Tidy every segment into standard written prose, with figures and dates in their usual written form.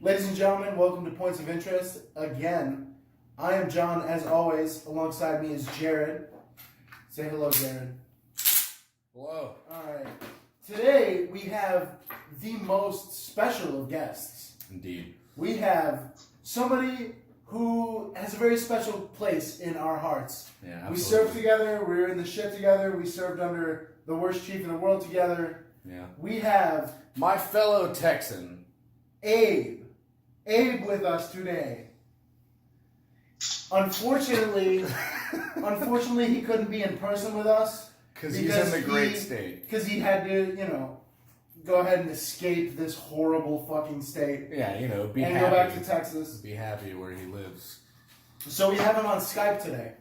Ladies and gentlemen, welcome to Points of Interest. Again, I am John, as always. Alongside me is Jared. Say hello, Jared. Hello. Alright. Today, we have the most special of guests. Indeed. We have somebody who has a very special place in our hearts. Yeah, absolutely. We served together, we were in the shit together, we served under the worst chief in the world together. Yeah. We have My fellow Texan. Abe with us today. Unfortunately, he couldn't be in person with us. Because he's in the great state. Because he had to, go ahead and escape this horrible fucking state. Yeah, be and happy. go back to Texas. Be happy where he lives. So we have him on Skype today.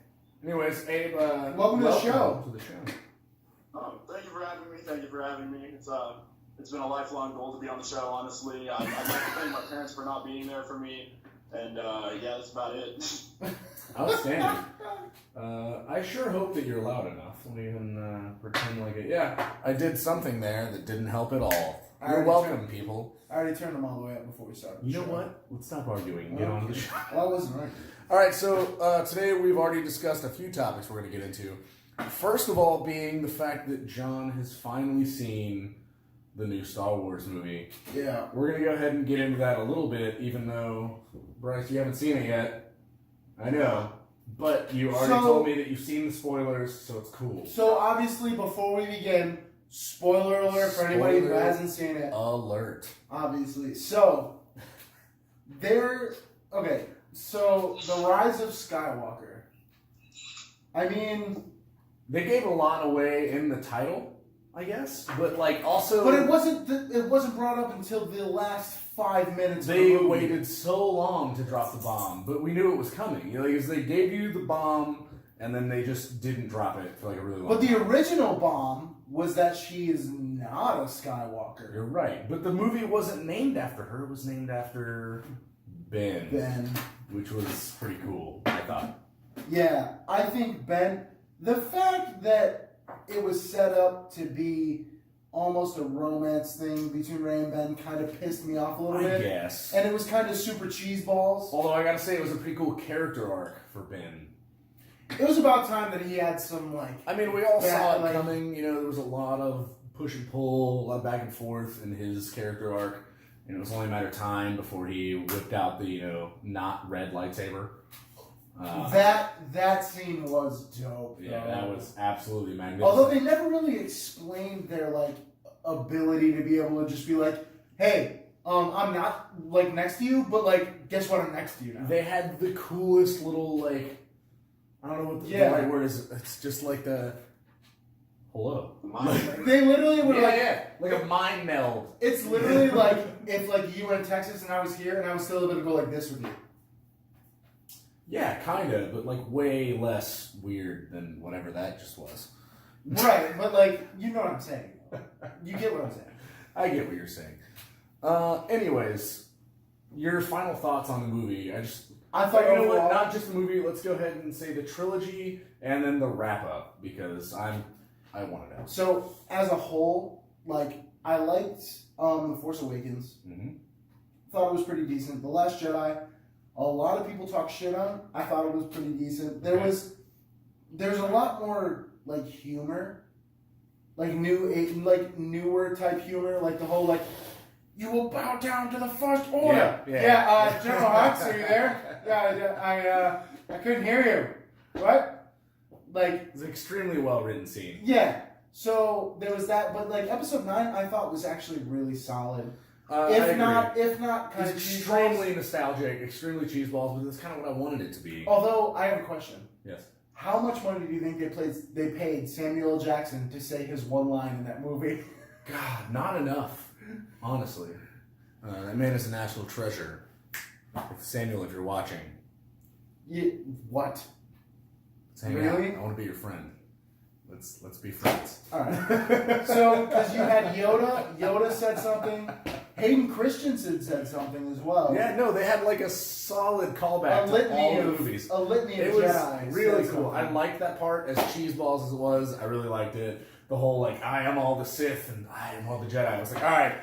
Anyways, Abe, welcome to the show. Oh, thank you for having me. It's been a lifelong goal to be on the show, honestly. I'd like to thank my parents for not being there for me. And, that's about it. Outstanding. I sure hope that you're loud enough. Don't even pretend like it. Yeah, I did something there that didn't help at all. You're welcome, people. I already turned them all the way up before we started. You know what? Let's stop arguing and get on to the show. Well, I wasn't right. All right, so today we've already discussed a few topics we're going to get into. First of all being the fact that John has finally seen the new Star Wars movie. Yeah. We're going to go ahead and get into that a little bit, even though, Bryce, you haven't seen it yet. I know. But you already told me that you've seen the spoilers, so it's cool. So, obviously, before we begin, spoiler alert for anybody who hasn't seen it. Alert. Obviously. So, okay, so The Rise of Skywalker. I mean... They gave a lot away in the title, I guess, but also... But it wasn't brought up until the last 5 minutes of the They movie. waited so long to drop the bomb, but we knew it was coming. Because they gave you the bomb, and then they just didn't drop it for a really long time. But the original bomb was that she is not a Skywalker. You're right, but the movie wasn't named after her. It was named after Ben. Which was pretty cool, I thought. Yeah, I think Ben... The fact that it was set up to be almost a romance thing between Rey and Ben kind of pissed me off a little bit. Yes. And it was kind of super cheeseballs. Although I gotta say, it was a pretty cool character arc for Ben. It was about time that he had some, I mean, we all saw it coming. There was a lot of push and pull, a lot of back and forth in his character arc. And it was only a matter of time before he whipped out the, not red lightsaber. That scene was dope. Yeah, that was absolutely magnificent. Although they never really explained their ability to be able to just be like, "Hey, I'm not next to you, but guess what? I'm next to you now." They had the coolest little I don't know what the right word is. It's just like the hello. They literally were like a mind meld. It's literally like if you were in Texas and I was here and I was still able to go like this with you. Yeah, kind of, but way less weird than whatever that just was. Right, but you know what I'm saying. You get what I'm saying. I get what you're saying. Anyways, your final thoughts on the movie. I thought, you know what, not just the movie, let's go ahead and say the trilogy and then the wrap up, because I want to know. So, as a whole, I liked The Force Awakens. Mm-hmm. Thought it was pretty decent. The Last Jedi, a lot of people talk shit on. I thought it was pretty decent. There's a lot more humor, newer type humor, the whole you will bow down to the First Order. Yeah. General Hux, are you there? Yeah, I couldn't hear you. What? It's an extremely well written scene. Yeah. So there was that, but Episode 9, I thought was actually really solid. If not kind of extremely nostalgic, extremely cheeseballs, but that's kind of what I wanted it to be. Although I have a question. Yes. How much money do you think they paid Samuel L. Jackson to say his one line in that movie? God, not enough. Honestly, that man is a national treasure. Samuel, if you're watching. What? Really? I want to be your friend. Let's be friends. All right. So, because you had Yoda said something. Hayden Christensen said something as well. Yeah, no, they had a solid callback to all the movies. A litany of Jedi. It was really cool. I liked that part, as cheeseballs as it was. I really liked it. The whole, I am all the Sith and I am all the Jedi. I was like, all right,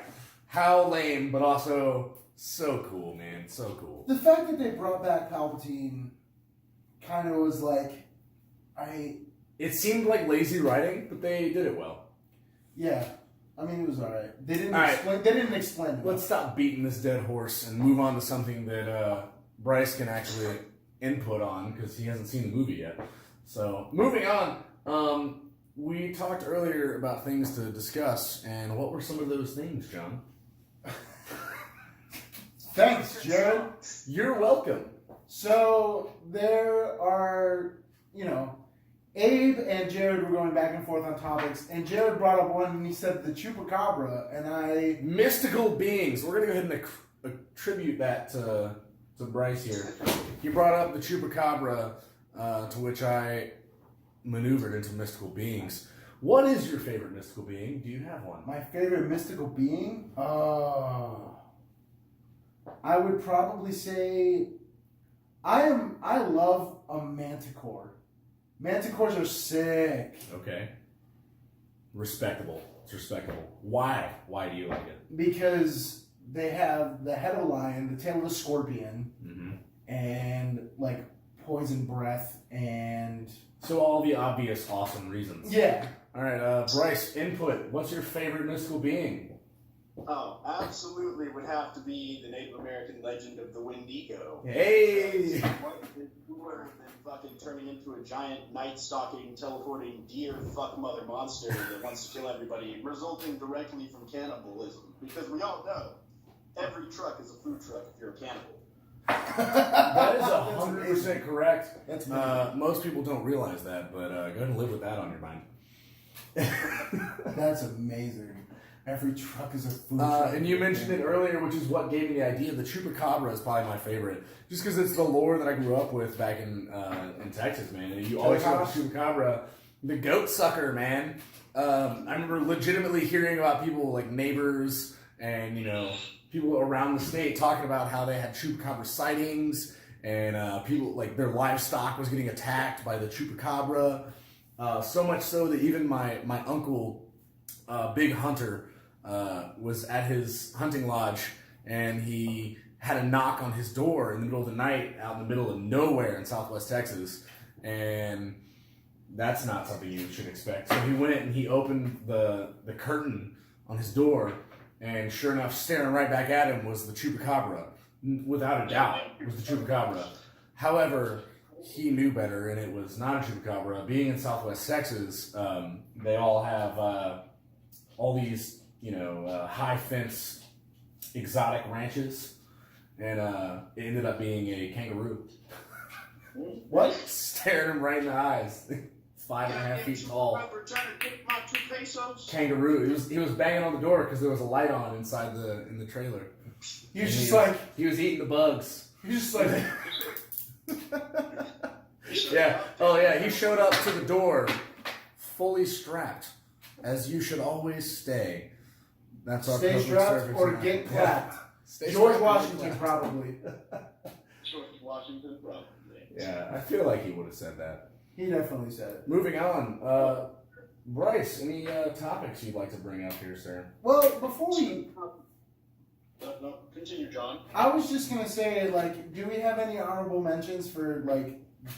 how lame, but also So cool, man. So cool. The fact that they brought back Palpatine kind of was like, It seemed like lazy writing, but they did it well. Yeah. I mean, it was alright. They didn't explain it. Let's stop beating this dead horse and move on to something that Bryce can actually input on, because he hasn't seen the movie yet. So, moving on. We talked earlier about things to discuss, and what were some of those things, John? Thanks, Jared. You're welcome. So, there are, Abe and Jared were going back and forth on topics, and Jared brought up one, and he said the chupacabra, and mystical beings. We're going to go ahead and attribute that to Bryce here. He brought up the chupacabra, to which I maneuvered into mystical beings. What is your favorite mystical being? Do you have one? My favorite mystical being? I would probably say I love a manticore. Manticores are sick. Okay. Respectable. It's respectable. Why? Why do you like it? Because they have the head of a lion, the tail of a scorpion, and like poison breath, and so all the obvious awesome reasons. Yeah. All right, Bryce, input. What's your favorite mystical being? Oh, absolutely would have to be the Native American legend of the Wendigo. Hey! What is cooler than fucking turning into a giant night-stalking, teleporting deer fuck mother monster that wants to kill everybody, resulting directly from cannibalism? Because we all know every truck is a food truck if you're a cannibal. That is 100% correct. That's most people don't realize that, but go ahead and live with that on your mind. That's amazing. Every truck is a food truck. And you mentioned it earlier, which is what gave me the idea. The chupacabra is probably my favorite, just because it's the lore that I grew up with back in Texas, man. And you always saw the chupacabra, the goat sucker, man. I remember legitimately hearing about people like neighbors and people around the state talking about how they had chupacabra sightings, and people like their livestock was getting attacked by the chupacabra. So much so that even my uncle, Big Hunter, was at his hunting lodge, and he had a knock on his door in the middle of the night out in the middle of nowhere in Southwest Texas, and that's not something you should expect. So he went and he opened the curtain on his door, and sure enough, staring right back at him was the chupacabra. Without a doubt, it was the chupacabra. However, he knew better, and it was not a chupacabra. Being in Southwest Texas, they all have all these, high fence exotic ranches, and it ended up being a kangaroo. What? Staring him right in the eyes. 5.5 feet tall. Kangaroo. He was banging on the door because there was a light on inside in the trailer. He was eating the bugs. He was just like. Yeah. Oh yeah. He showed up to the door, fully strapped, as you should always stay. That's our stay strapped or get clapped. Yeah. George Washington probably. George Washington probably. Yeah, I feel like he would have said that. He definitely said it. Moving on, Bryce, any topics you'd like to bring up here, sir? Well, before we. No, continue, John. I was just gonna say, do we have any honorable mentions for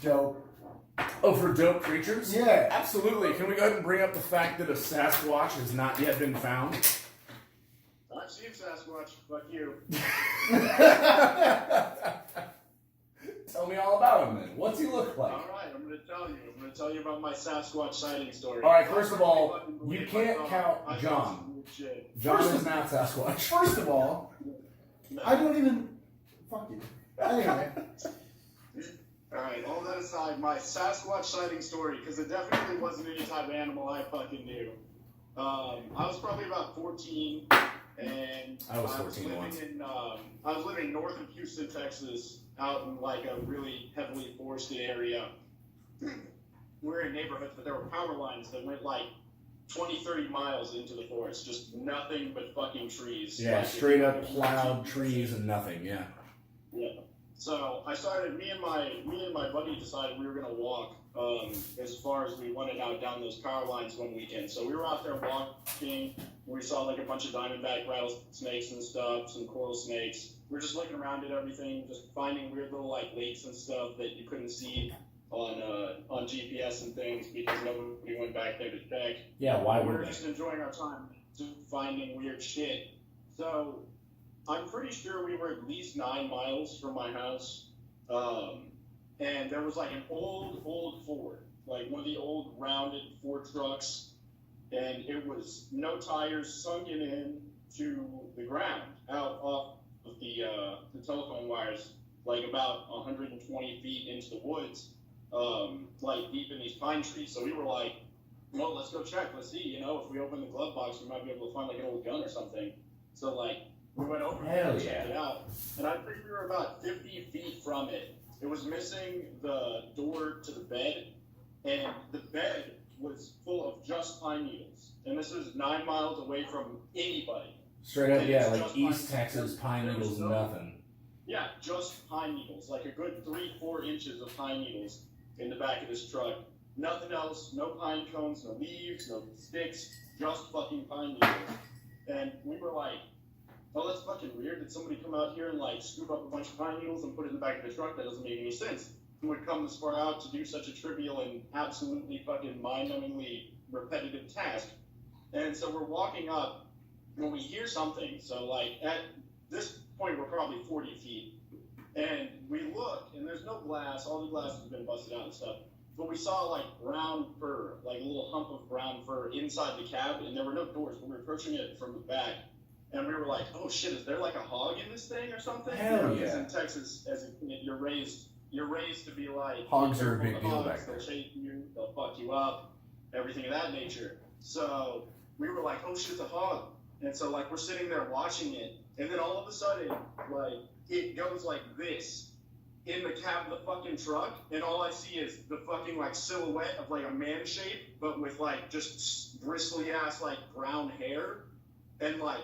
dope? Oh, for dope creatures? Yeah, absolutely. Can we go ahead and bring up the fact that a Sasquatch has not yet been found? I've seen Sasquatch. Fuck you. Tell me all about him then. What's he look like? All right, I'm going to tell you. I'm going to tell you about my Sasquatch sighting story. All right, first of all, you can't count John. John is not Sasquatch. First of all, I don't even. Fuck you. Anyway. All right, all that aside, my Sasquatch sighting story, because it definitely wasn't any type of animal I fucking knew. I was probably about 14, and I was 14 once. I was living north of Houston, Texas, out in a really heavily forested area. We're in neighborhoods, but there were power lines that went 20, 30 miles into the forest. Just nothing but fucking trees. Yeah, straight up plowed trees and nothing, yeah. Yeah. So I started, me and my buddy decided we were going to walk as far as we wanted out down those power lines one weekend. So we were out there walking, We saw like a bunch of diamondback rattlesnakes and stuff, some coral snakes. We're just looking around at everything, just finding weird little like lakes and stuff that you couldn't see on GPS and things because nobody went back there to check. Yeah, why we were were they? just enjoying our time just finding weird shit. So I'm pretty sure we were at least 9 miles from my house, and there was like an old Ford, like one of the old rounded Ford trucks, and it was no tires, sunken in to the ground, out off of the telephone wires, like about 120 feet into the woods, like deep in these pine trees. So we were like, well, let's go check. Let's see, if we open the glove box, we might be able to find like an old gun or something. So like, we went over and checked it out, and I think we were about 50 feet from it. It was missing the door to the bed, and the bed was full of just pine needles. And this is 9 miles away from anybody. Straight up, And yeah, it's like just East pine Texas, pine There was needles, no- nothing. Yeah, just pine needles, like a good 3-4 inches of pine needles in the back of this truck. Nothing else, no pine cones, no leaves, no sticks, just fucking pine needles. And we were like, oh, that's fucking weird. Did somebody come out here and like scoop up a bunch of pine needles and put it in the back of the truck? That doesn't make any sense. Who would come this far out to do such a trivial and absolutely fucking mind-numbingly repetitive task? And so we're walking up when we hear something. So like at this point, we're probably 40 feet. And we look, and there's no glass. All the glass has been busted out and stuff. But we saw like brown fur, like a little hump of brown fur inside the cab, and there were no doors. But we were approaching it from the back. And we were like, oh shit, is there like a hog in this thing or something? Hell Because yeah. in Texas, as a kid, you're raised to be like, Hogs are a careful big of deal hogs, back there. They'll chase you, they'll fuck you up, everything of that nature. So we were like, oh shit, it's a hog. And so like we're sitting there watching it, and then all of a sudden, like it goes like this in the cab of the fucking truck, and all I see is the fucking like silhouette of like a man shape, but with like just bristly ass like brown hair, and like.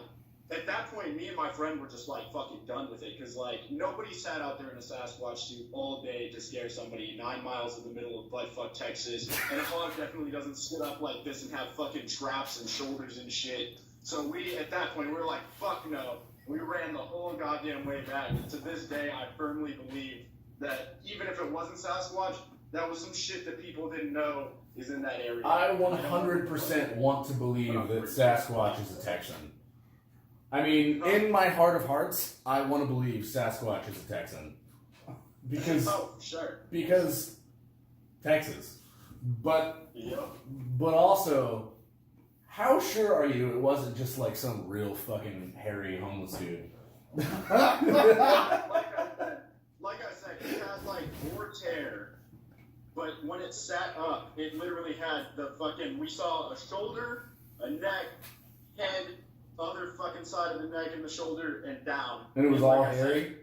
At that point, me and my friend were just like fucking done with it, because like nobody sat out there in a Sasquatch suit all day to scare somebody 9 miles in the middle of buttfuck Texas, and a hog definitely doesn't sit up like this and have fucking traps and shoulders and shit. So we, at that point, we were like, fuck no. We ran the whole goddamn way back. And to this day, I firmly believe that even if it wasn't Sasquatch, that was some shit that people didn't know is in that area. I 100% want to believe that Sasquatch is a Texan. I mean, in my heart of hearts, I want to believe Sasquatch is a Texan. Because Texas. But also, how sure are you it wasn't just like some real fucking hairy homeless dude? Like I said, it had like boar's hair, but when it sat up, it literally had the fucking, we saw a shoulder, a neck, head, other fucking side of the neck and the shoulder, and down. And it was all hairy?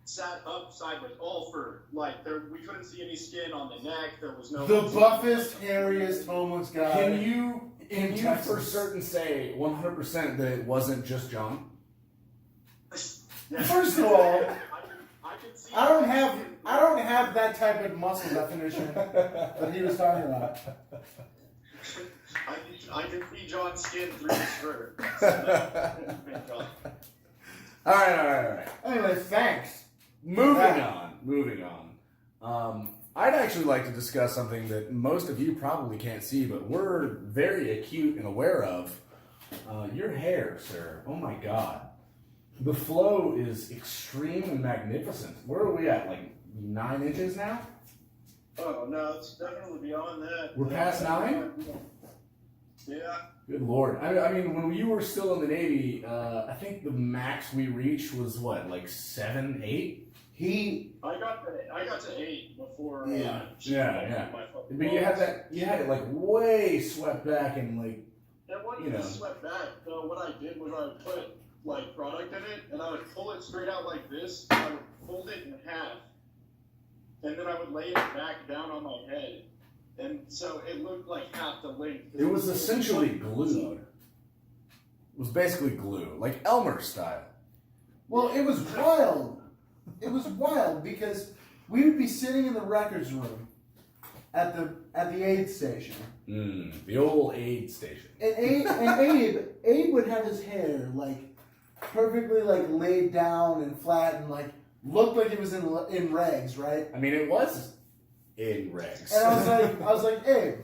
Sat up sideways, all fur. Like, we couldn't see any skin on the neck, there was no... The buffest, hairiest homeless guy. Can you for certain say 100% that it wasn't just John? Yeah. First of all, I can see I don't have that type of muscle definition that he was talking about. I can see John's skin through his fur. All right. Anyway, thanks. Moving on. I'd actually like to discuss something that most of you probably can't see, but we're very acute and aware of. Your hair, sir. Oh my God. The flow is extreme and magnificent. Where are we at? Like 9 inches now? Oh, no, it's definitely beyond that. We're past 9? Yeah. Good Lord. I mean, when you were still in the Navy, I think the max we reached was what, like 7, 8? I got to 8 before. Yeah. But you had it like way swept back and like. It wasn't just swept back. So what I did was I put like product in it, and I would pull it straight out like this. And I would fold it in half, and then I would lay it back down on my head. And so it looked like half the length. It was essentially glued. It was basically glue, like Elmer style. Well, it was wild. It was wild because we would be sitting in the records room, at the aid station. The old aid station. And Abe would have his hair like perfectly like laid down and flat and like looked like it was in rags, right? I mean, it was in rags. And I was like, Abe.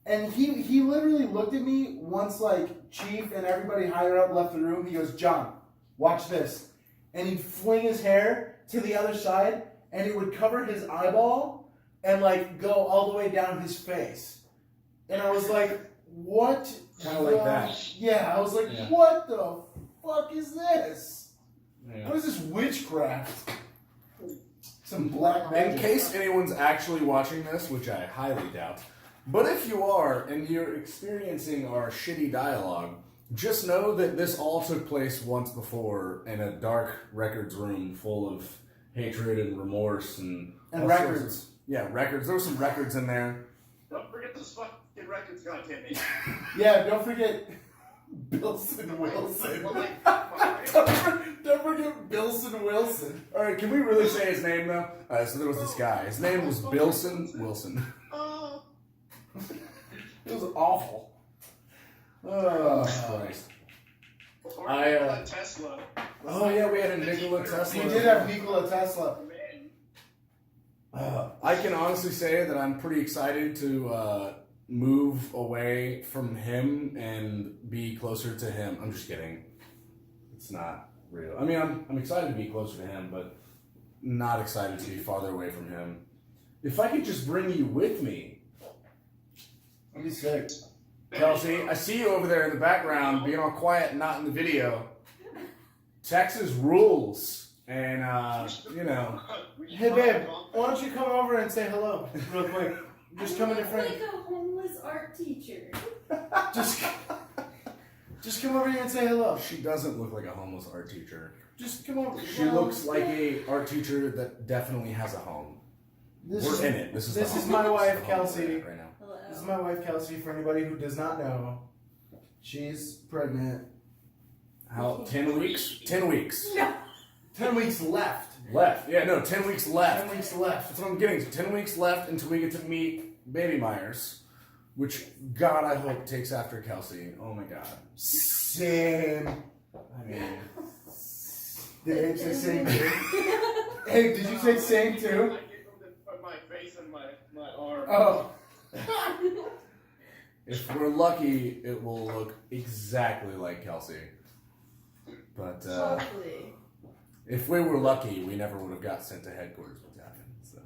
And he literally looked at me once like Chief and everybody higher up left the room. He goes, John, watch this. And he'd fling his hair to the other side and it would cover his eyeball and like go all the way down his face. And I was like, what? Kind of like that. Yeah, I was like, what the fuck is this? Yeah. What is this witchcraft? Some black magic. In case anyone's actually watching this, which I highly doubt, but if you are and you're experiencing our shitty dialogue, just know that this all took place once before in a dark records room full of hatred and remorse and records. Records. There were some records in there. Don't forget those fucking records, goddammit. Yeah, don't forget Bilson Wilson. Don't forget Bilson Wilson. All right, can we really say his name though? All right, so there was this guy. His name was Bilson Wilson. It was awful. Oh, Christ. Tesla. Oh yeah, we had a Nikola Tesla. We did have Nikola Tesla. I can honestly say that I'm pretty excited to move away from him and be closer to him. I'm just kidding. It's not real. I mean, I'm excited to be closer to him, but not excited to be farther away from him. If I could just bring you with me. That'd be sick. Kelsey, I see you over there in the background, being all quiet and not in the video. Texas rules, and you know. Hey babe, why don't you come over and say hello real quick? Just come in front. Like a homeless art teacher. Just come over here and say hello. She doesn't look like a homeless art teacher. Just come over. She looks like a art teacher that definitely has a home. We're in it. This is my wife, Kelsey. Right now. Hello. This is my wife, Kelsey. For anybody who does not know, she's pregnant. How? 10 weeks? 10 weeks. No. 10 weeks left. Left. Yeah, no, 10 weeks left. 10 weeks left. That's what I'm getting to. 10 weeks left until we get to meet Baby Myers, which, God, I hope takes after Kelsey. Oh, my God. Same. I mean... Did Abe say same too? Hey, did you say same too? I get them to put my face and my arm. Oh. If we're lucky, it will look exactly like Kelsey. But Hopefully. if we were lucky, we never would have got sent to headquarters with Sapien. So.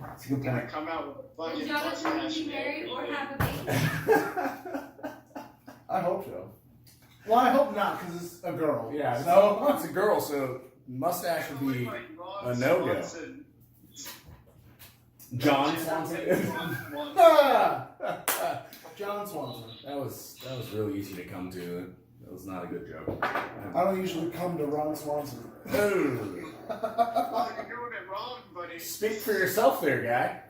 That's a good Gonna point. come out with a fucking Would y'all mustache. be married or have a baby? I hope so. Well, I hope not, because it's a girl. Yeah, So it's a girl, so mustache would be a no-go. John Swanson. John Swanson. That was really easy to come to. That was not a good joke. I don't usually come to Ron Swanson. Oh. You're doing it wrong, buddy. Speak for yourself there, guy.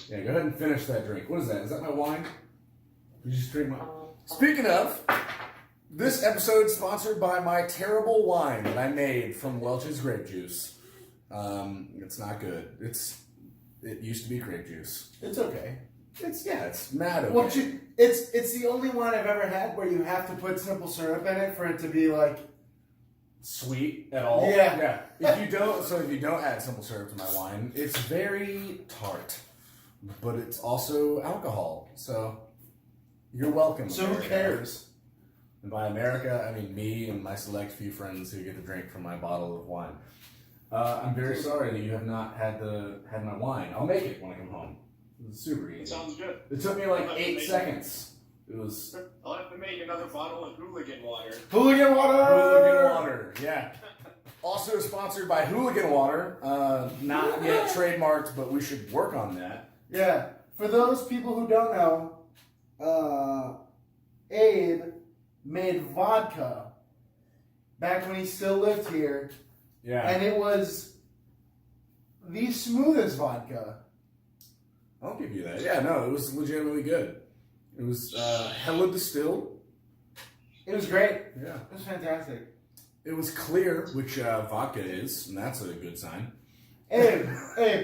Yeah, go ahead and finish that drink. What is that? Is that my wine? Did you just drink my... Speaking of, this episode is sponsored by my terrible wine that I made from Welch's grape juice. It's not good. It used to be grape juice. It's okay. It's mad okay. Well, it's the only wine I've ever had where you have to put simple syrup in it for it to be like sweet at all. Yeah. If you don't add simple syrup to my wine, it's very tart, but it's also alcohol. So you're welcome. So who America. cares? And by America, I mean me and my select few friends who get to drink from my bottle of wine. I'm very sorry that you have not had my wine. I'll make it when I come home. It's super easy. It sounds good. It took me like 8 seconds. It was I'll have to make another bottle of hooligan water. Hooligan water. Hooligan Water. Yeah. Also sponsored by Hooligan Water. Not yet trademarked, but we should work on that. Yeah. For those people who don't know, Abe made vodka back when he still lived here. Yeah. And it was the smoothest vodka. I'll give you that. Yeah, no, it was legitimately good. It was hella distilled. It was great. Yeah. It was fantastic. It was clear, which vodka is, and that's a good sign. Abe,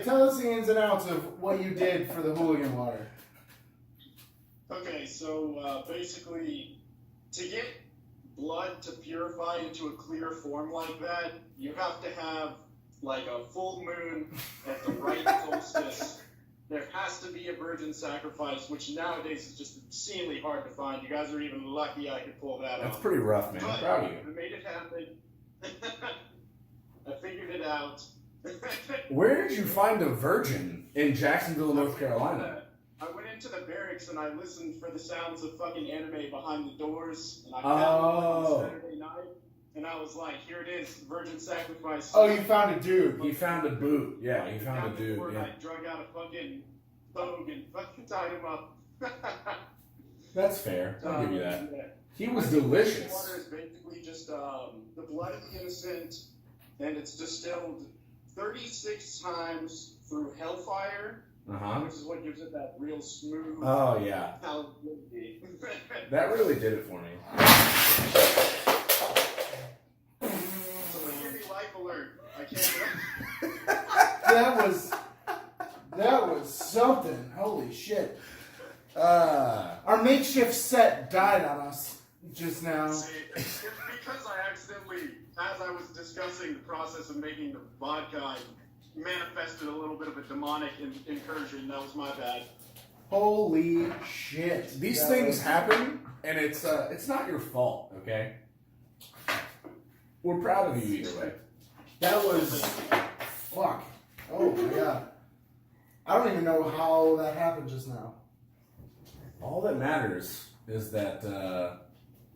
tell us the ins and outs of what you did for the hooligan water. Okay, so basically, to get blood to purify into a clear form like that, you have to have like a full moon at the right solstice. There has to be a virgin sacrifice, which nowadays is just obscenely hard to find. You guys are even lucky I could pull that That's off. pretty rough, man. But Proud of you. I made it happen. I figured it out. Where did you find a virgin in Jacksonville, North Carolina? I went into the barracks and I listened for the sounds of fucking anime behind the doors. And I found one on Saturday night. And I was like, here it is, virgin sacrifice. Oh, you found a dude. He found a boot. Yeah, he found a dude. Yeah. I drug out a fucking bogue and fucking tied him up. That's fair. I'll give you that. Yeah. He was Water delicious. is basically just the blood of the innocent, and it's distilled 36 times through hellfire, Uh-huh. which is what gives it that real smooth Oh, yeah. palatability. That really did it for me. So give me life alert. I can't. That was something. Holy shit. Uh, Our makeshift set died on us just now. See, it's because I accidentally, as I was discussing the process of making the vodka, I manifested a little bit of a demonic incursion. That was my bad. Holy shit. these That things was- happen, and it's not your fault, okay? We're proud of you either way. That was. Fuck. Oh my god. I don't even know how that happened just now. All that matters is that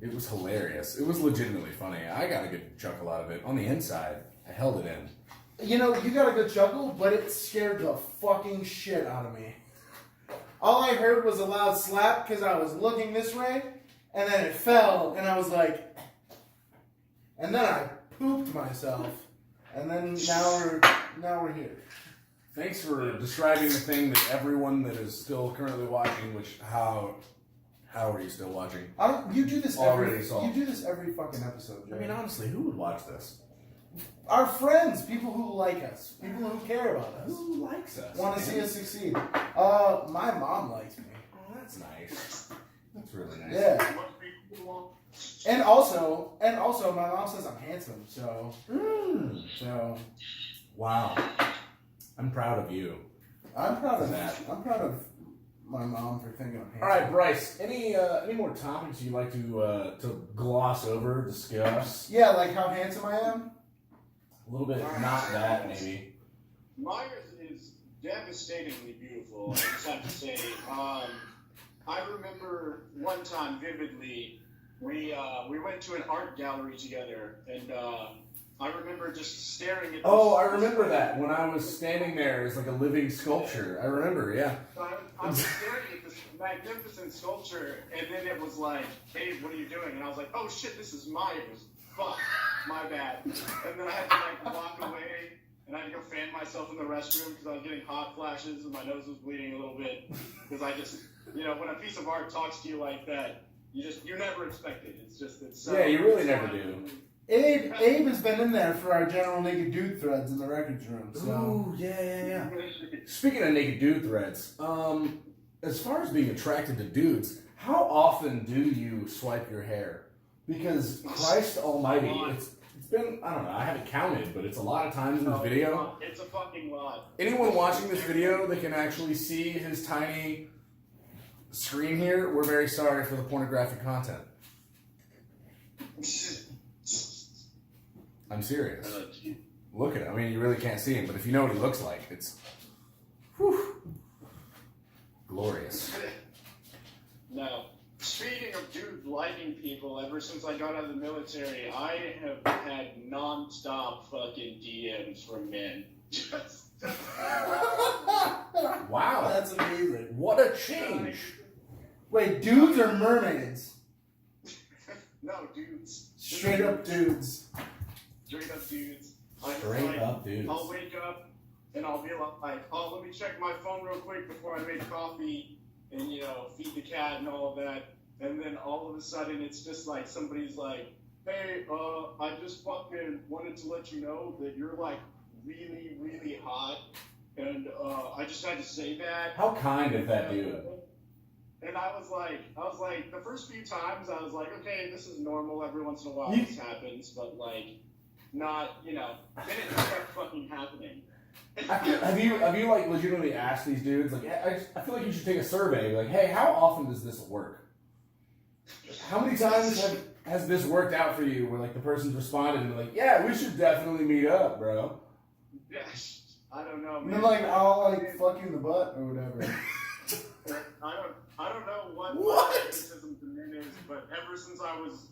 it was hilarious. It was legitimately funny. I got a good chuckle out of it. On the inside, I held it in. You know, you got a good chuckle, but it scared the fucking shit out of me. All I heard was a loud slap because I was looking this way, and then it fell, and I was like, and then I pooped myself, and then now we're here. Thanks for describing the thing that everyone that is still currently watching, which how are you still watching? You do this Already saw. You do this every fucking episode, Jay. I mean, honestly, who would watch this? Our friends, people who like us, people who care about us, Who likes us? want to man? see us succeed. My mom likes me. Oh, that's nice. That's really nice. Yeah. And also, my mom says I'm handsome. So, so Wow. I'm proud of you. I'm proud of That. I'm proud of my mom for thinking I'm handsome. All right, Bryce. Any more topics you'd like to gloss over, discuss? Yeah, like how handsome I am. A little bit, not that maybe. Myers is devastatingly beautiful, I just have to say. I remember one time vividly, we went to an art gallery together, and I remember just staring at this. Oh, I remember that when I was standing there as like a living sculpture. I remember, yeah. I was staring at this magnificent sculpture, and then it was like, hey, what are you doing? And I was like, oh shit, this is Myers. Fuck, my bad. And then I had to like walk away, and I had to go fan myself in the restroom because I was getting hot flashes and my nose was bleeding a little bit. Because I just, when a piece of art talks to you like that, you never expect it. It's so. Yeah, you really never do. Abe has been in there for our general naked dude threads in the records room. So Ooh, yeah. Speaking of naked dude threads, as far as being attracted to dudes, how often do you swipe your hair? Because Christ Almighty, it's been, I don't know, I haven't counted, but it's a lot of times in this video. It's a fucking lot. Anyone watching this video that can actually see his tiny screen here, we're very sorry for the pornographic content. I'm serious. Look at him. I mean, you really can't see him, but if you know what he looks like, it's glorious. Now, speaking of dude liking people, ever since I got out of the military, I have had non-stop fucking DMs from men. Wow. that's amazing. What a change. Wait, dudes or mermaids? No, dudes. Straight up dudes. Straight up dudes. I just, Straight up dudes. I'll wake up and I'll be like, oh, let me check my phone real quick before I make coffee and, feed the cat and all of that. And then all of a sudden it's just like somebody's like, hey, I just fucking wanted to let you know that you're like really, really hot, and I just had to say that. How kind of that dude. And I was like, the first few times I was like, okay, this is normal. Every once in a while this happens, but like, not, then it kept fucking happening. Have you like legitimately asked these dudes like I feel like you should take a survey like, hey, how often does this work? How many times has this worked out for you where like the person's responded and like, yeah, we should definitely meet up, bro? Yeah, I don't know, And man. then like I'll like fuck you in the butt or whatever. I don't know what racism to men is, but ever since I was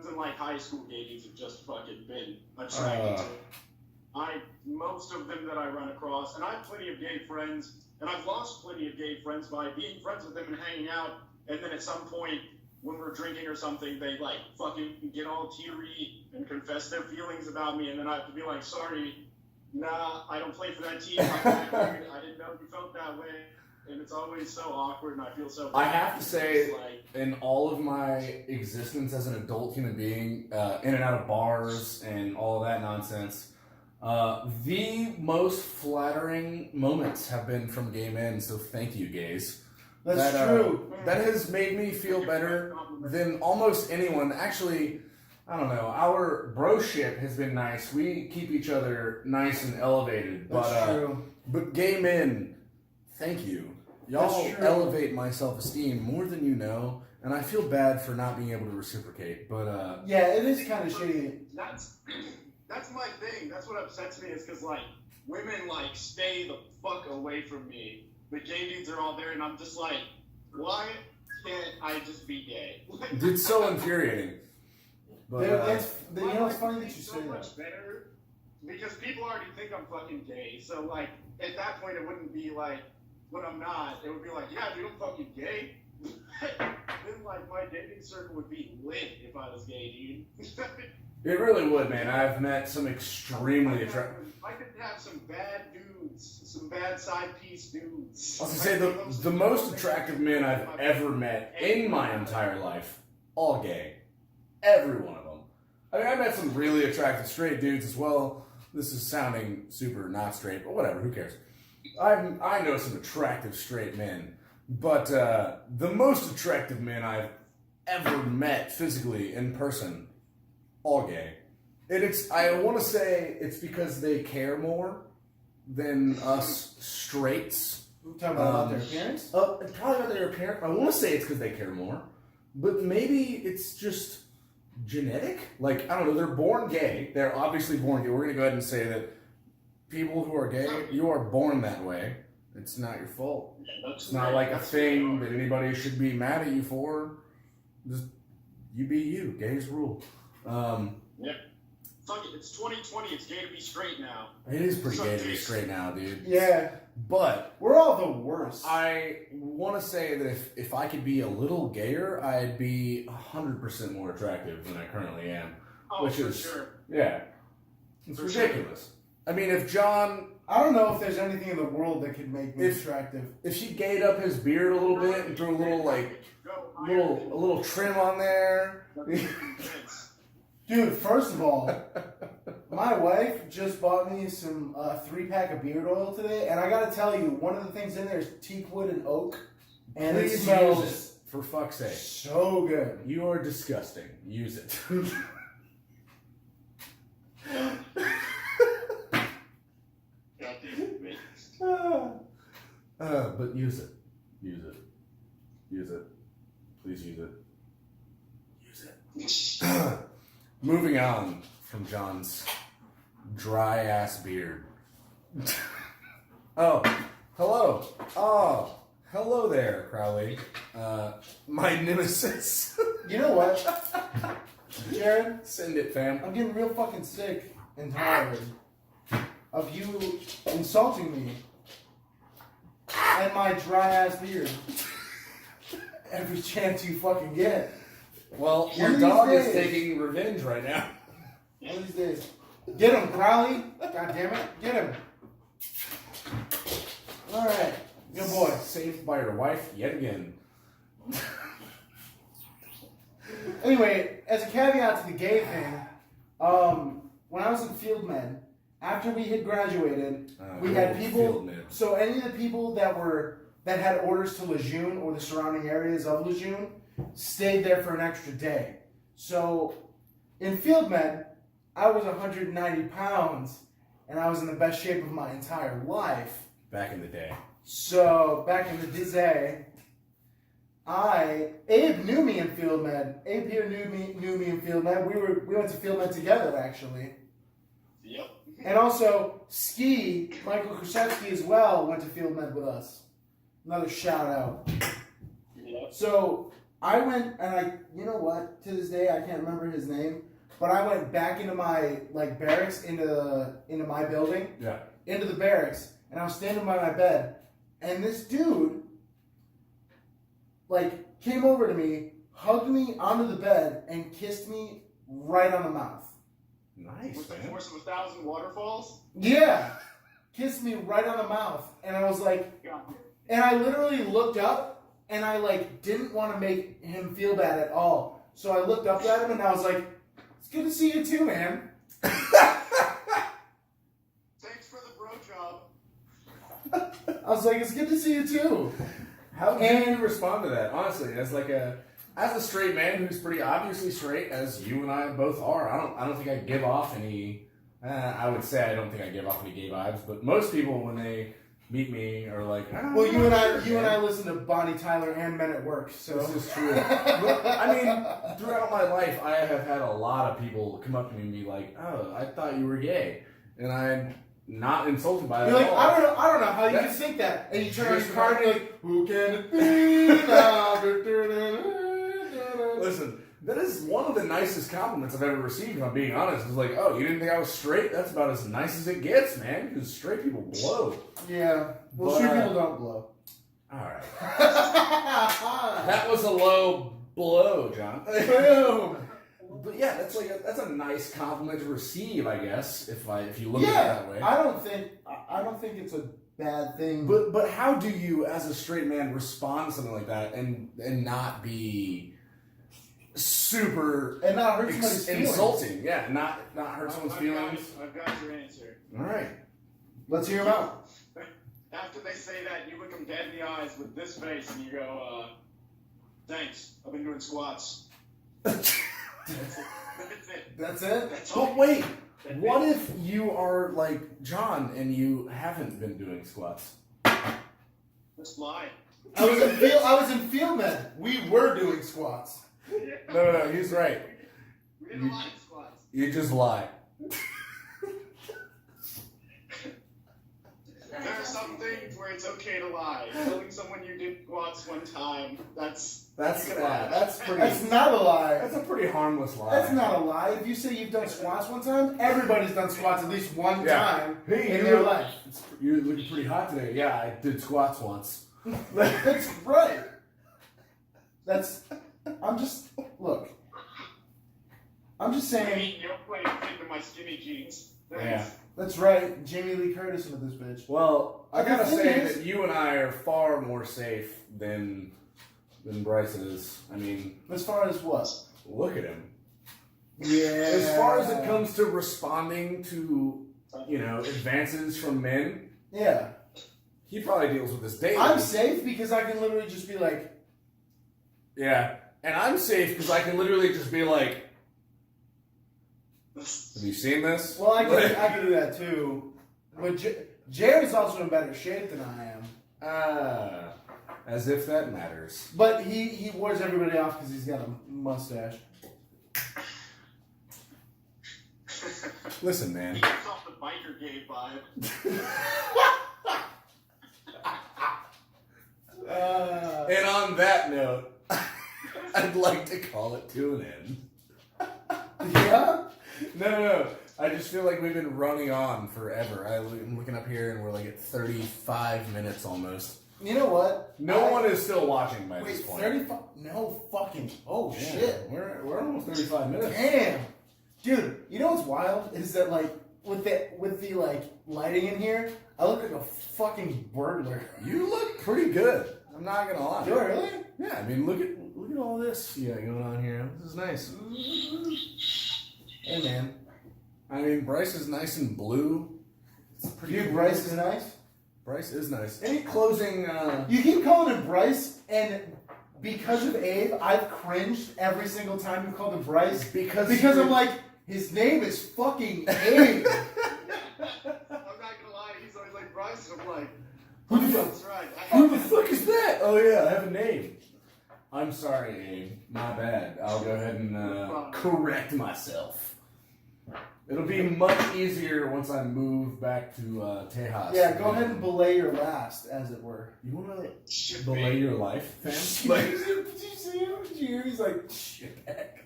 in like high school, gays have just fucking been attracted to it. Most of them that I run across, and I have plenty of gay friends, and I've lost plenty of gay friends by being friends with them and hanging out, and then at some point when we're drinking or something, they like fucking get all teary and confess their feelings about me, and then I have to be like, sorry, nah, I don't play for that team. I didn't know you felt that way. And it's always so awkward, and I feel so bad. I have to say, in all of my existence as an adult human being, in and out of bars and all of that nonsense, the most flattering moments have been from gay men, so thank you, gays. That's true. That has made me feel better than almost anyone. Actually, I don't know, our broship has been nice. We keep each other nice and elevated. That's true. But gay men, thank you. Y'all elevate my self-esteem more than you know, and I feel bad for not being able to reciprocate. But yeah, it is kind of shitty. That's my thing. That's what upsets me is because like women like stay the fuck away from me. The gay dudes are all there, and I'm just like, why can't I just be gay? It's so infuriating. But it's funny that you so say much that. better because people already think I'm fucking gay. So like at that point, it wouldn't be like. When I'm not, it would be like, yeah, dude, I'm fucking gay. Then, like, my dating circle would be lit if I was gay, dude. It really would, man. I've met some extremely attractive. I could have some bad dudes, some bad side piece dudes. I was gonna say the most attractive men I've ever met in my entire life, all gay, every one of them. I mean, I met some really attractive straight dudes as well. This is sounding super not straight, but whatever. Who cares? I know some attractive straight men, but the most attractive men I've ever met physically in person, all gay. And I want to say it's because they care more than us straights. We're talking about their appearance? Probably about their appearance. I want to say it's because they care more, but maybe it's just genetic. Like, I don't know, they're born gay. They're obviously born gay. We're going to go ahead and say that people who are gay, you are born that way. It's not your fault. It's not like a thing that anybody should be mad at you for. Just, you be you. Gays rule. Yep. Fuck it, it's 2020, it's gay to be straight now. It is pretty gay to be straight now, dude. Yeah. But we're all the worst. I want to say that if I could be a little gayer, I'd be 100% more attractive than I currently am. Oh, which for is, sure. yeah. It's For ridiculous. Sure. I mean, if John... I don't know if there's anything in the world that could make me attractive. If she gayed up his beard a little bit and threw a little, like, a little trim on there... Dude, first of all, my wife just bought me some 3-pack of beard oil today, and I gotta tell you, one of the things in there is teak wood and oak, and it Please smells use it, for fuck's sake. so good. You are disgusting. Use it. But use it. Use it. Use it. Please use it. Use it. Moving on from John's dry ass beard. Oh, hello. Oh, hello there, Crowley. My nemesis. You know what, Jared? Send it, fam. I'm getting real fucking sick and tired of you insulting me and my dry ass beard every chance you fucking get. Well, your dog is taking revenge right now. One of these days. Get him, Crowley. God damn it. Get him. Alright. Good boy. Saved by your wife yet again. Anyway, as a caveat to the gay thing, when I was in field med, after we had graduated, we had people. So any of the people that had orders to Lejeune or the surrounding areas of Lejeune stayed there for an extra day. So in field med, I was 190 pounds, and I was in the best shape of my entire life. Back in the day. So back in the day, Abe knew me in field med. Abe here knew me in field med. We went to field med together actually. Yep. And also Michael Krusevsky as well went to field med with us. Another shout out. Yep. So I went and you know what? To this day I can't remember his name, but I went back into my barracks into my building. Yeah. Into the barracks, and I was standing by my bed, and this dude came over to me, hugged me onto the bed, and kissed me right on the mouth. Nice. With the force of 1,000 waterfalls? Yeah. Kissed me right on the mouth. And I was like, and I literally looked up, and I didn't want to make him feel bad at all. So I looked up at him, and I was like, it's good to see you too, man. Thanks for the bro job. I was like, it's good to see you too. How do you respond to that? Honestly, as a straight man who's pretty obviously straight, as you and I both are, I don't think I give off any. I would say I don't think I give off any gay vibes, but most people when they meet me are like, well, you and I listen to Bonnie Tyler and Men at Work, so this is true. But, I mean, throughout my life, I have had a lot of people come up to me and be like, "Oh, I thought you were gay," and I'm not insulted by that. You're at all. I don't know how you can think that, and you turn on your car and you're like, "Who can it be now?" Listen, that is one of the nicest compliments I've ever received, if I'm being honest. It's like, oh, you didn't think I was straight? That's about as nice as it gets, man, because straight people blow. Yeah. Well, straight people don't blow. Alright. That was a low blow, John. Boom. But yeah, that's a nice compliment to receive, I guess, if you look at it that way. I don't think it's a bad thing. But how do you, as a straight man, respond to something like that and not be super and not hurt somebody's feelings. Insulting? Yeah, not hurt someone's feelings. I've got your answer. All right. Let's hear him out. After they say that, you look them dead in the eyes with this face and you go, thanks, I've been doing squats. That's it. That's it? That's all. But wait, what if you are like John and you haven't been doing squats? Let's lie. I was in field med. We were doing squats. No, he's right. We didn't lie to squats. You just lie. There are some things where it's okay to lie. Telling someone you did squats one time, that's pretty. That's not a lie. That's a pretty harmless lie. That's not a lie. If you say you've done squats one time, everybody's done squats at least one time in their life. You're looking pretty hot today. Yeah, I did squats once. That's right. I'm just saying. You don't play fit in my skinny jeans. Thanks. Yeah. That's right. Jamie Lee Curtis with this bitch. Well, I The gotta thing say is- that you and I are far more safe than Bryce is. I mean, As far as what? look at him. Yeah. As far as it comes to responding to, advances from men, Yeah. he probably deals with this daily. I'm safe because I can literally just be like, Yeah. And I'm safe because I can literally just be like, have you seen this? well, I can do that too. But Jared's also in better shape than I am. As if that matters. But he wars everybody off because he's got a mustache. Listen, man. He gives off the biker gay vibe. And on that note, I'd like to call it to an end. Yeah? No. I just feel like we've been running on forever. I'm looking up here and we're like at 35 minutes almost. You know what? No one is still watching by Wait, this point. 35? No fucking. Oh, Yeah, shit. We're almost 35 minutes. Damn. Dude, you know what's wild? Is that, with the lighting in here, I look like a fucking burglar. You look pretty good. I'm not gonna lie. Do I really? Yeah, I mean, look at at all this you got going on here. This is nice. Hey, man. I mean, Bryce is nice and blue. It's pretty Dude, cool. Bryce is nice. Bryce is nice. Any closing... You keep calling him Bryce, and because of Abe, I've cringed every single time you called him Bryce. Because I'm like, his name is fucking Abe. I'm not gonna lie, he's always like Bryce, and I'm like, Who the fuck? that's right. Who the fuck is that? Oh yeah, I have a name. I'm sorry, Abe. My bad. I'll go ahead and correct myself. It'll be much easier once I move back to Tejas. Yeah, go ahead and belay your last, as it were. You want to belay your life, fam? Did you see him? Did you hear? He's like, shit back.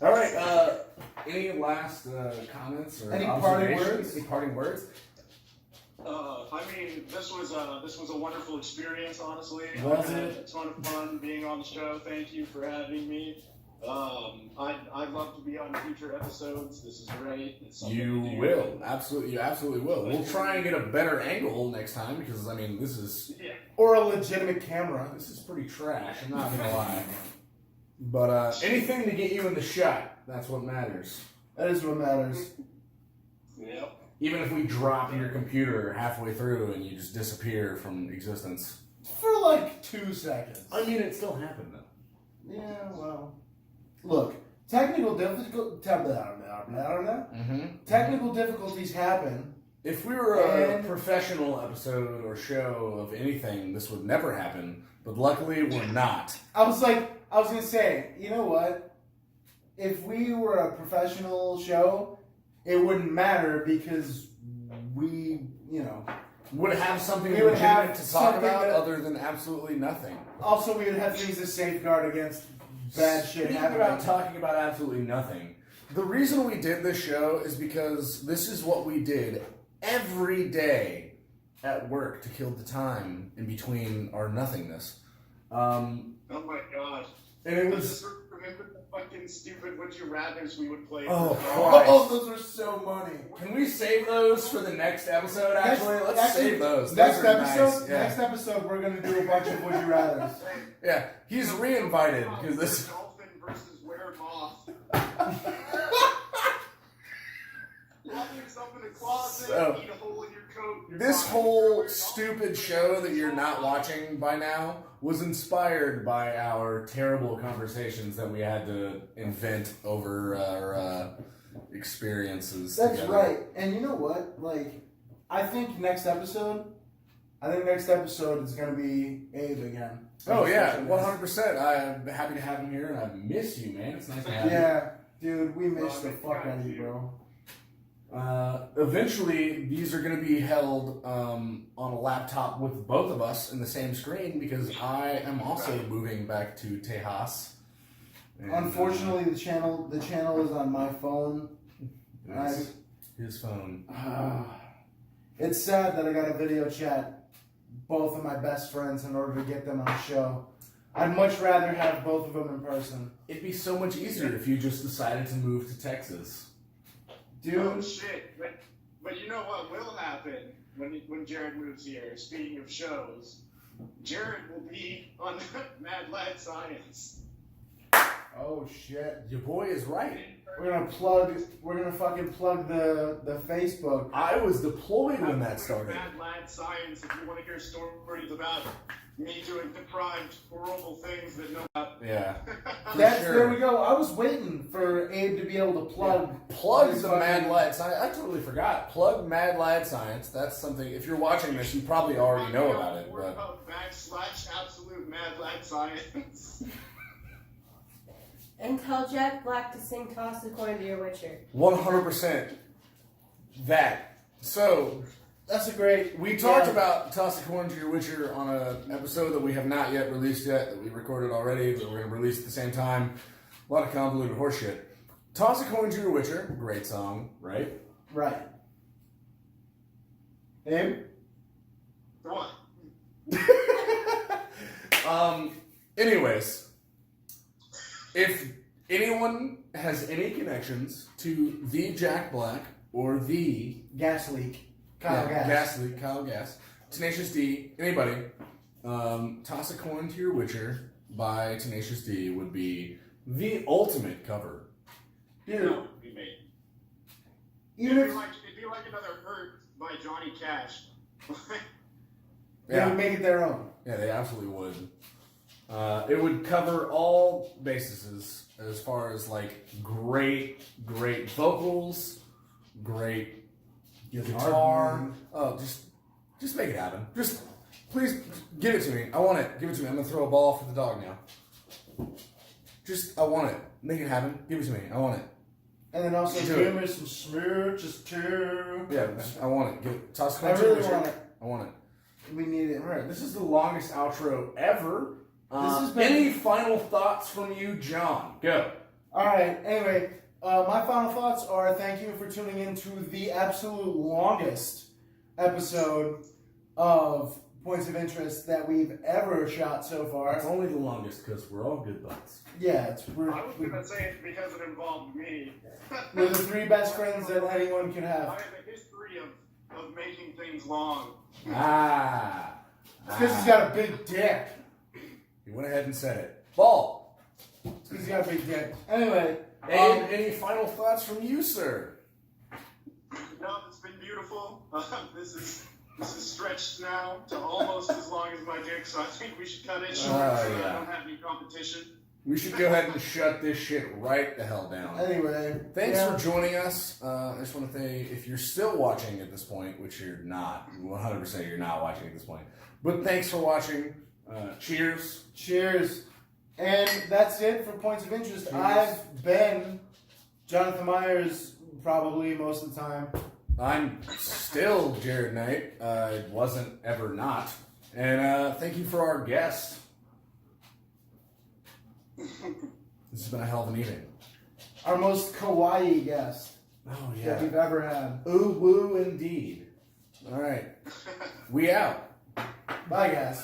All right. Any last comments or Any parting observations? words? Any parting words? I mean, this was a wonderful experience, honestly. Was I had it? a ton of fun being on the show. Thank you for having me. I'd love to be on future episodes. This is great. It's something You to do. will. Absolutely. You absolutely will. We'll try and get a better angle next time because, I mean, this is Or a legitimate camera. pretty trash. I'm not going to lie. But anything to get you in the shot, that's what matters. That is what matters. Yep. Even if we drop your computer halfway through and you just disappear from existence. For like 2 seconds. I mean, it still happened, though. Yeah, well. Look, technical technical difficulties happen. If we were a And- professional episode or show of anything, this would never happen. But luckily, we're not. I was gonna say, you know what? If we were a professional show, it wouldn't matter because we, Would have something We would legitimate have to talk something about that- other than absolutely nothing. also we would have things to safeguard against bad shit Speaking happening. about talking about absolutely nothing, the reason we did this show is because this is what we did every day at work to kill the time in between our nothingness. Oh my gosh. And it I was... just remember the fucking stupid Would You Rathers we would play. Oh, Oh, those are so funny. Can we save those for the next episode, actually? Let's Actually, save those. Next Those are episode, nice. Yeah. next episode, we're gonna do a bunch of Would You Rather's. Yeah, he's re-invited because this... Dolphin versus Weremoth. Lock yourself in a closet, So, eat a hole in your coat. You're This fine. whole stupid show that you're not watching by now was inspired by our terrible conversations that we had to invent over our experiences. That's together. right. And you know what? I think next episode is gonna be Abe again. Oh yeah, 100%. I'm happy to have him here, and I miss you, man. It's nice to have you. Yeah, dude, we missed the fuck out of you, bro. Eventually, these are going to be held on a laptop with both of us in the same screen because I am also moving back to Tejas. And, Unfortunately, the channel is on my phone. his phone. It's sad that I got to video chat both of my best friends in order to get them on the show. I'd much rather have both of them in person. It'd be so much easier if you just decided to move to Texas. Dude, Oh shit! But you know what will happen when Jared moves here? Speaking of shows, Jared will be on Mad Lad Science. oh shit. Your boy is right. We're gonna fucking plug the Facebook. I was deployed when that started. Mad Lad Science. If you want to hear stories about me doing deprived, horrible things that no. Yeah. There we go. I was waiting for Abe to be able to Plug his the fucking- Mad Lad Science. I totally forgot. Plug Mad Lad Science. That's something. If you're watching this, you probably already know about it. But /absolute Mad Lad Science. And tell Jack Black to sing Toss a Coin to Your Witcher. 100% that. So That's a great. we talked Yeah. about Toss a Coin to Your Witcher on an episode that we have not yet released yet, that we recorded already, but we're going to release at the same time. A lot of convoluted horseshit. Toss a Coin to Your Witcher. Great song, right? Right. Abe? What? Anyways, if anyone has any connections to the Jack Black or the Gas leak. Kyle Gas. Kyle Gas, Tenacious D, anybody, Toss a Coin to Your Witcher by Tenacious D would be the ultimate cover. Dude, No, it'd be made. even It'd if be like another Hurt by Johnny Cash. they would make it their own. Yeah, they absolutely would. It would cover all bases as far as like great vocals, great guitar. Oh, just make it happen. Just please give it to me. I want it. Give it to me. I'm gonna throw a ball for the dog now. I want it. Make it happen. Give it to me. I want it. And then also Do give it. me some smooches too. Yeah, I want it. Give it. Toss I really want it. I want it. We need it. All right, this is the longest outro ever. This has been- Any final thoughts from you, John? Go. All right. Anyway, my final thoughts are: thank you for tuning in to the absolute longest episode of Points of Interest that we've ever shot so far. It's only the longest because we're all good buds. Yeah, I was gonna say it's because it involved me. we're the three best friends that anyone could I have. have a history of making things long. It's because he's got a big dick. He went ahead and said it. Ball. It's because he's got a big dick. Anyway, And any final thoughts from you, sir? No, it's been beautiful. This is stretched now to almost as long as my dick, so I think we should cut it short so yeah. I don't have any competition. We should go ahead and shut this shit right the hell down. anyway. Thanks yeah. for joining us. I just want to say, if you're still watching at this point, which you're not, 100% you're not watching at this point, but thanks for watching. Cheers. Cheers. And that's it for Points of Interest. Cheers. I've been Jonathan Myers probably most of the time. I'm Still Jared Knight. Wasn't ever not. And thank you for our guest. This has been a hell of an evening. our most kawaii guest Oh, that we've ever had. Ooh, woo, indeed. All right. We out. Bye, guys.